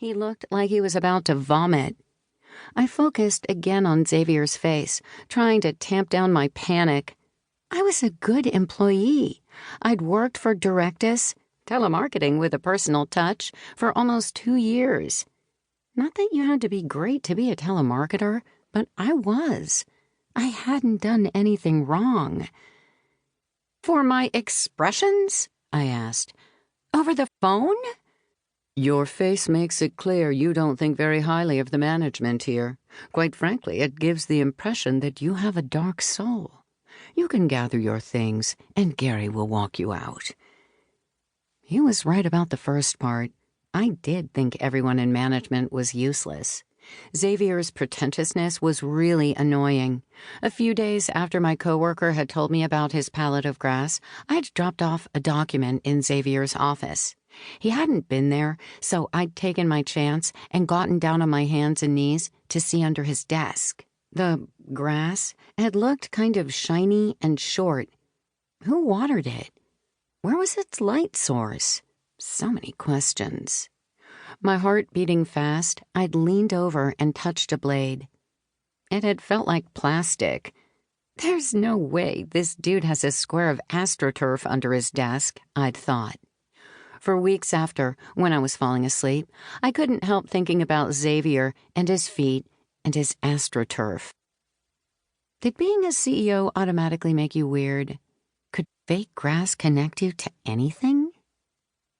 He looked like he was about to vomit. I focused again on Xavier's face, trying to tamp down my panic. I was a good employee. I'd worked for Directus, telemarketing with a personal touch, for almost 2 years. Not that you had to be great to be a telemarketer, but I was. I hadn't done anything wrong. "For my expressions?" I asked. "Over the phone?" "Your face makes it clear you don't think very highly of the management here. Quite frankly, it gives the impression that you have a dark soul. You can gather your things, and Gary will walk you out." He was right about the first part. I did think everyone in management was useless. Xavier's pretentiousness was really annoying. A few days after my coworker had told me about his pallet of grass, I'd dropped off a document in Xavier's office. He hadn't been there, so I'd taken my chance and gotten down on my hands and knees to see under his desk. The grass had looked kind of shiny and short. Who watered it? Where was its light source? So many questions. My heart beating fast, I'd leaned over and touched a blade. It had felt like plastic. There's no way this dude has a square of AstroTurf under his desk, I'd thought. For weeks after, when I was falling asleep, I couldn't help thinking about Xavier and his feet and his AstroTurf. Did being a CEO automatically make you weird? Could fake grass connect you to anything?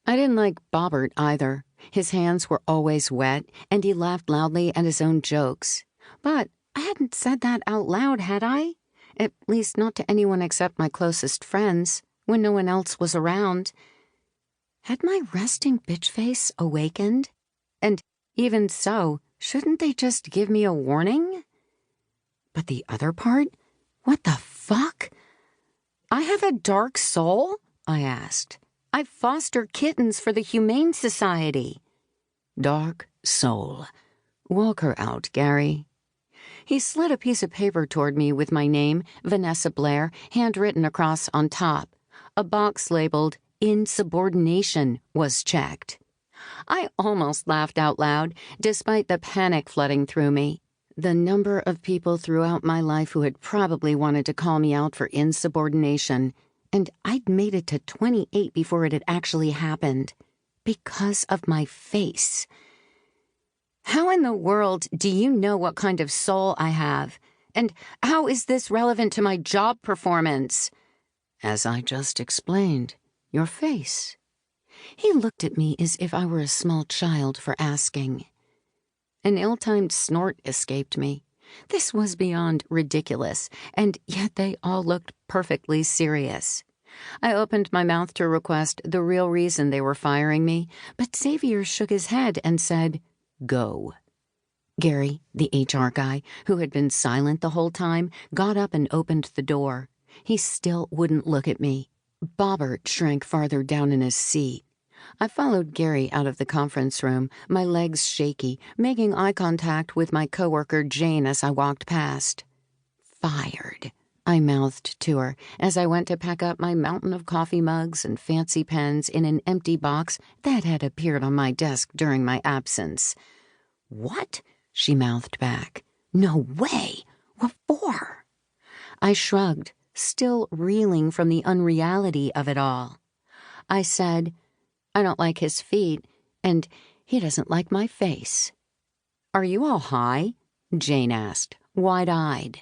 I didn't like Bobbert either. His hands were always wet, and he laughed loudly at his own jokes. But I hadn't said that out loud, had I? At least not to anyone except my closest friends, when no one else was around. Had my resting bitch face awakened? And even so, shouldn't they just give me a warning? But the other part? What the fuck? "I have a dark soul?" I asked. "I foster kittens for the Humane Society." Dark soul. Walk her out, Gary. He slid a piece of paper toward me with my name, Vanessa Blair, handwritten across on top. A box labeled "Insubordination" was checked. I almost laughed out loud, despite the panic flooding through me. The number of people throughout my life who had probably wanted to call me out for insubordination, and I'd made it to 28 before it had actually happened. Because of my face. "How in the world do you know what kind of soul I have? And how is this relevant to my job performance?" "As I just explained, your face." He looked at me as if I were a small child for asking. An ill-timed snort escaped me. This was beyond ridiculous, and yet they all looked perfectly serious. I opened my mouth to request the real reason they were firing me, but Xavier shook his head and said, "Go." Gary, the HR guy, who had been silent the whole time, got up and opened the door. He still wouldn't look at me. Bobbert shrank farther down in his seat. I followed Gary out of the conference room, my legs shaky, making eye contact with my coworker Jane as I walked past. "Fired," I mouthed to her as I went to pack up my mountain of coffee mugs and fancy pens in an empty box that had appeared on my desk during my absence. "What?" she mouthed back. "No way! What for?" I shrugged, still reeling from the unreality of it all. I said, "I don't like his feet, and he doesn't like my face." "Are you all high?" Jane asked, wide-eyed.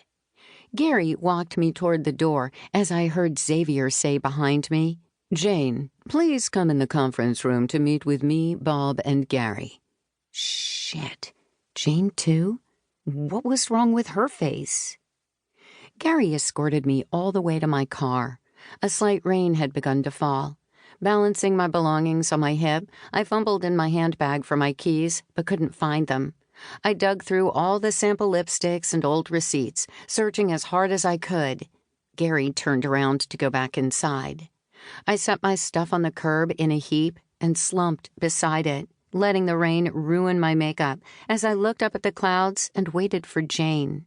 Gary walked me toward the door as I heard Xavier say behind me, "Jane, please come in the conference room to meet with me, Bob, and Gary." Shit. Jane too? What was wrong with her face? Gary escorted me all the way to my car. A slight rain had begun to fall. Balancing my belongings on my hip, I fumbled in my handbag for my keys, but couldn't find them. I dug through all the sample lipsticks and old receipts, searching as hard as I could. Gary turned around to go back inside. I set my stuff on the curb in a heap and slumped beside it, letting the rain ruin my makeup as I looked up at the clouds and waited for Jane.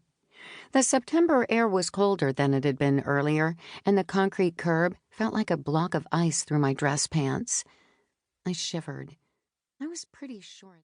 The September air was colder than it had been earlier, and the concrete curb felt like a block of ice through my dress pants. I shivered. I was pretty sure